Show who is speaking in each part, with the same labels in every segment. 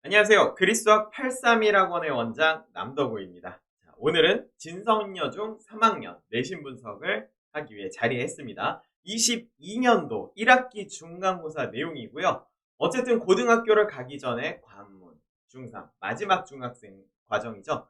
Speaker 1: 안녕하세요. 그리스학 831학원의 원장 남덕우입니다. 자, 오늘은 진성여중 3학년 내신 분석을 하기 위해 자리했습니다. 22년도 1학기 중간고사 내용이고요. 어쨌든 고등학교를 가기 전에 관문, 중3, 마지막 중학생 과정이죠.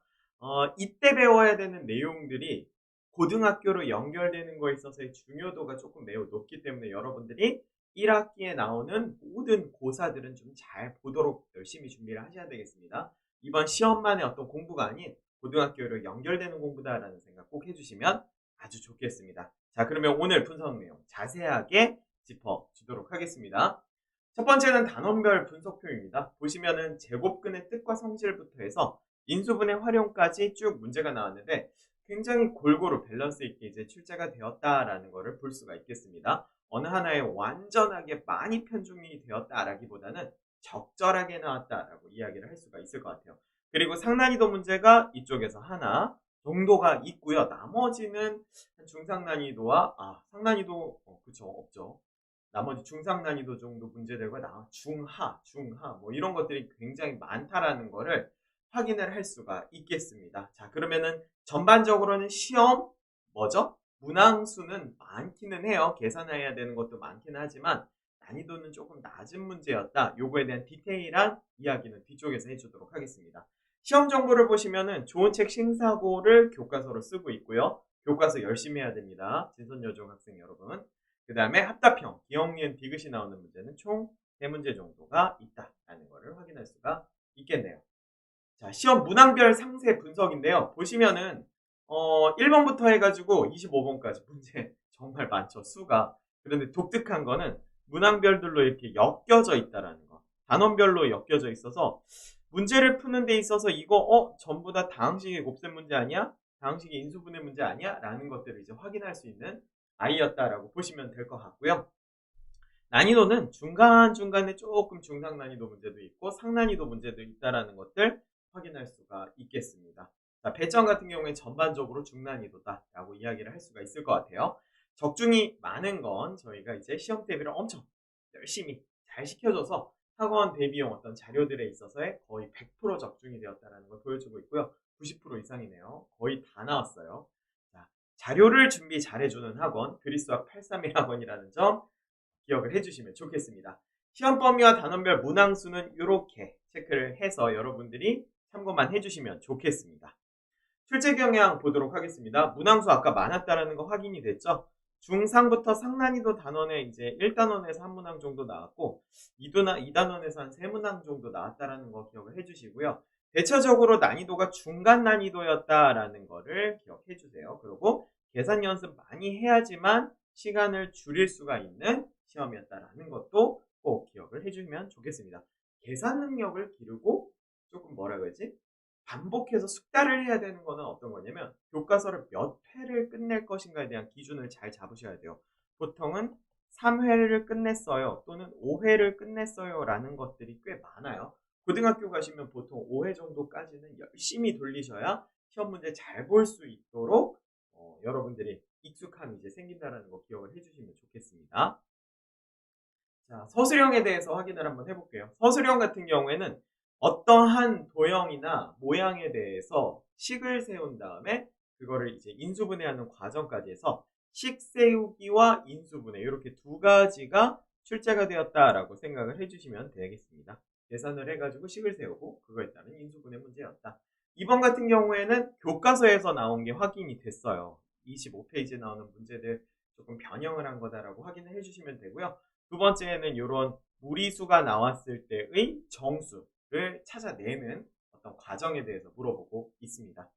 Speaker 1: 이때 배워야 되는 내용들이 고등학교로 연결되는 거에 있어서의 중요도가 조금 매우 높기 때문에 여러분들이 1학기에 나오는 모든 고사들은 좀 잘 보도록 열심히 준비를 하셔야 되겠습니다. 이번 시험만의 어떤 공부가 아닌 고등학교로 연결되는 공부다라는 생각 꼭 해주시면 아주 좋겠습니다. 자, 그러면 오늘 분석 내용 자세하게 짚어주도록 하겠습니다. 첫 번째는 단원별 분석표입니다. 보시면은 제곱근의 뜻과 성질부터 해서 인수분해 활용까지 쭉 문제가 나왔는데 굉장히 골고루 밸런스 있게 이제 출제가 되었다라는 것을 볼 수가 있겠습니다. 어느 하나에 완전하게 많이 편중이 되었다라기보다는 적절하게 나왔다라고 이야기를 할 수가 있을 것 같아요. 그리고 상난이도 문제가 이쪽에서 하나 정도가 있고요. 나머지는 중상난이도와 상난이도 그쵸 없죠. 나머지 중상난이도 정도 문제들과 중하 뭐 이런 것들이 굉장히 많다라는 거를 확인을 할 수가 있겠습니다. 자, 그러면은 전반적으로는 시험 뭐죠? 문항수는 많기는 해요. 계산해야 되는 것도 많기는 하지만 난이도는 조금 낮은 문제였다. 요거에 대한 디테일한 이야기는 뒤쪽에서 해주도록 하겠습니다. 시험 정보를 보시면은 좋은 책 신사고를 교과서로 쓰고 있고요. 교과서 열심히 해야 됩니다. 진선여중 학생 여러분. 그 다음에 합답형, 기억, 니은, 디귿이 나오는 문제는 총 3문제 정도가 있다라는 것을 확인할 수가 있겠네요. 자, 시험 문항별 상세 분석인데요. 보시면은 1번부터 해가지고 25번까지 문제 정말 많죠. 수가. 그런데 독특한 거는 문항별들로 이렇게 엮여져 있다라는 거. 단원별로 엮여져 있어서 문제를 푸는 데 있어서 이거 전부 다 다항식의 곱셈 문제 아니야? 다항식의 인수분해 문제 아니야? 라는 것들을 이제 확인할 수 있는 아이였다라고 보시면 될 것 같고요. 난이도는 중간중간에 조금 중상 난이도 문제도 있고 상난이도 문제도 있다라는 것들 확인할 수가 있겠습니다. 자, 배점 같은 경우에 전반적으로 중난이도다라고 이야기를 할 수가 있을 것 같아요. 적중이 많은 건 저희가 이제 시험 대비를 엄청 열심히 잘 시켜줘서 학원 대비용 어떤 자료들에 있어서의 거의 100% 적중이 되었다는 걸 보여주고 있고요. 90% 이상이네요. 거의 다 나왔어요. 자, 자료를 준비 잘해주는 학원, 그리스학 831학원이라는 점 기억을 해주시면 좋겠습니다. 시험 범위와 단원별 문항수는 이렇게 체크를 해서 여러분들이 참고만 해주시면 좋겠습니다. 출제 경향 보도록 하겠습니다. 문항수 아까 많았다라는 거 확인이 됐죠? 중상부터 상난이도 단원에 이제 1단원에서 한 문항 정도 나왔고 2단원에서 한 3문항 정도 나왔다라는 거 기억을 해주시고요. 대체적으로 난이도가 중간 난이도였다라는 거를 기억해 주세요. 그리고 계산 연습 많이 해야지만 시간을 줄일 수가 있는 시험이었다라는 것도 꼭 기억을 해주면 좋겠습니다. 계산 능력을 기르고 조금 뭐라 그러지? 반복해서 숙달을 해야 되는 거는 어떤 거냐면 교과서를 몇 회를 끝낼 것인가에 대한 기준을 잘 잡으셔야 돼요. 보통은 3회를 끝냈어요 또는 5회를 끝냈어요 라는 것들이 꽤 많아요. 고등학교 가시면 보통 5회 정도까지는 열심히 돌리셔야 시험 문제 잘 볼 수 있도록 여러분들이 익숙함이 이제 생긴다는 거 기억을 해주시면 좋겠습니다. 자, 서술형에 대해서 확인을 한번 해볼게요. 서술형 같은 경우에는 어떠한 도형이나 모양에 대해서 식을 세운 다음에 그거를 이제 인수분해하는 과정까지 해서 식 세우기와 인수분해 이렇게 두 가지가 출제가 되었다라고 생각을 해주시면 되겠습니다. 계산을 해가지고 식을 세우고 그거에 따른 인수분해 문제였다. 이번 같은 경우에는 교과서에서 나온 게 확인이 됐어요. 25페이지에 나오는 문제들 조금 변형을 한 거다라고 확인을 해주시면 되고요. 두 번째는 이런 무리수가 나왔을 때의 정수를 찾아내는 어떤 과정에 대해서 물어보고 있습니다.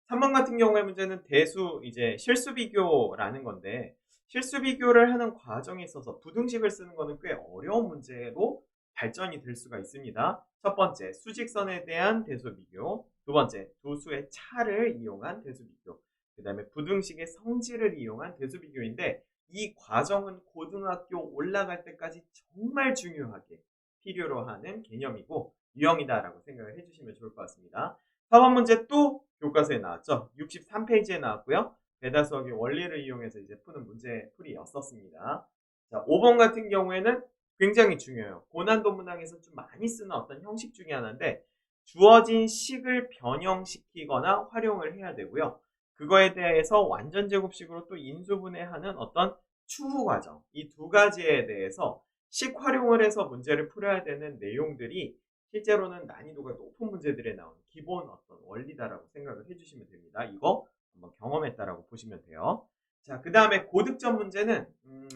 Speaker 1: 3번 같은 경우의 문제는 대수 이제 실수 비교라는 건데 실수 비교를 하는 과정에 있어서 부등식을 쓰는 거는 꽤 어려운 문제로 발전이 될 수가 있습니다. 첫 번째 수직선에 대한 대수 비교, 두 번째 두 수의 차를 이용한 대수 비교, 그 다음에 부등식의 성질을 이용한 대수 비교인데 이 과정은 고등학교 올라갈 때까지 정말 중요하게 필요로 하는 개념이고 유형이다라고 생각을 해주시면 좋을 것 같습니다. 4번 문제 또 교과서에 나왔죠. 63페이지에 나왔고요. 배다수학의 원리를 이용해서 이제 푸는 문제 풀이였었습니다. 자, 5번 같은 경우에는 굉장히 중요해요. 고난도 문항에서 좀 많이 쓰는 어떤 형식 중에 하나인데 주어진 식을 변형시키거나 활용을 해야 되고요. 그거에 대해서 완전 제곱식으로 또 인수분해하는 어떤 추후 과정, 이 두 가지에 대해서 식 활용을 해서 문제를 풀어야 되는 내용들이 실제로는 난이도가 높은 문제들에 나오는 기본 어떤 원리다라고 생각을 해주시면 됩니다. 이거 한번 경험했다라고 보시면 돼요. 자, 그 다음에 고득점 문제는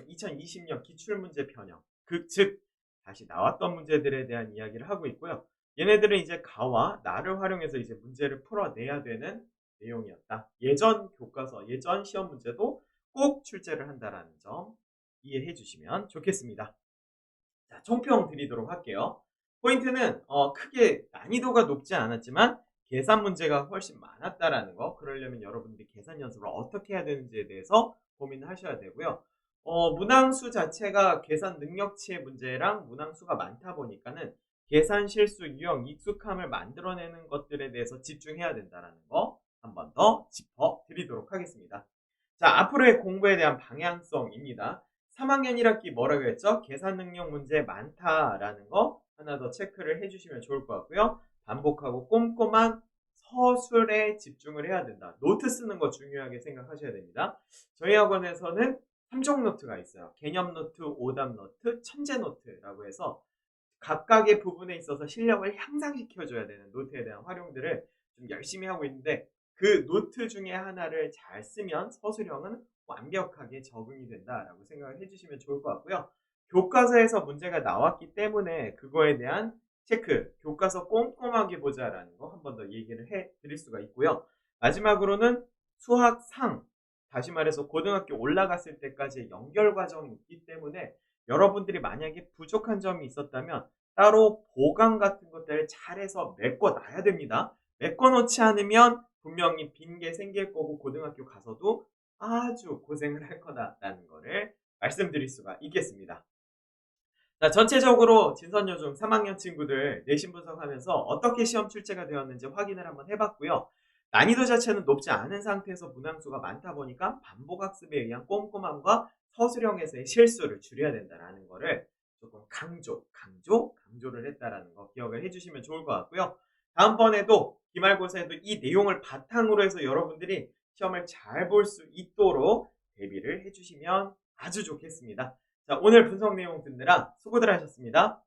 Speaker 1: 2020년 기출문제 변형, 즉 다시 나왔던 문제들에 대한 이야기를 하고 있고요. 얘네들은 이제 가와 나를 활용해서 이제 문제를 풀어내야 되는 내용이었다. 예전 교과서, 예전 시험 문제도 꼭 출제를 한다라는 점 이해해 주시면 좋겠습니다. 자, 총평 드리도록 할게요. 포인트는 크게 난이도가 높지 않았지만 계산 문제가 훨씬 많았다라는 거. 그러려면 여러분들이 계산 연습을 어떻게 해야 되는지에 대해서 고민을 하셔야 되고요. 문항수 자체가 계산 능력치의 문제랑 문항수가 많다 보니까는 계산 실수, 유형, 익숙함을 만들어내는 것들에 대해서 집중해야 된다라는 거 한 번 더 짚어 드리도록 하겠습니다. 자, 앞으로의 공부에 대한 방향성입니다. 3학년 1학기 뭐라고 했죠? 계산 능력 문제 많다라는 거 하나 더 체크를 해주시면 좋을 것 같고요. 반복하고 꼼꼼한 서술에 집중을 해야 된다. 노트 쓰는 거 중요하게 생각하셔야 됩니다. 저희 학원에서는 3종 노트가 있어요. 개념 노트, 오답 노트, 천재 노트라고 해서 각각의 부분에 있어서 실력을 향상시켜줘야 되는 노트에 대한 활용들을 좀 열심히 하고 있는데 그 노트 중에 하나를 잘 쓰면 서술형은 완벽하게 적응이 된다라고 생각을 해주시면 좋을 것 같고요. 교과서에서 문제가 나왔기 때문에 그거에 대한 체크, 교과서 꼼꼼하게 보자라는 거 한 번 더 얘기를 해 드릴 수가 있고요. 마지막으로는 수학 상, 다시 말해서 고등학교 올라갔을 때까지의 연결 과정이 있기 때문에 여러분들이 만약에 부족한 점이 있었다면 따로 보강 같은 것들을 잘해서 메꿔놔야 됩니다. 메꿔놓지 않으면 분명히 빈 게 생길 거고 고등학교 가서도 아주 고생을 할 거다라는 거를 말씀드릴 수가 있겠습니다. 자, 전체적으로 진선여중 3학년 친구들 내신 분석하면서 어떻게 시험 출제가 되었는지 확인을 한번 해봤고요. 난이도 자체는 높지 않은 상태에서 문항수가 많다 보니까 반복학습에 의한 꼼꼼함과 서술형에서의 실수를 줄여야 된다는 거를 조금 강조를 했다라는 거 기억을 해주시면 좋을 것 같고요. 다음번에도 기말고사에도 이 내용을 바탕으로 해서 여러분들이 시험을 잘 볼 수 있도록 대비를 해주시면 아주 좋겠습니다. 자, 오늘 분석 내용 듣느라 수고들 하셨습니다.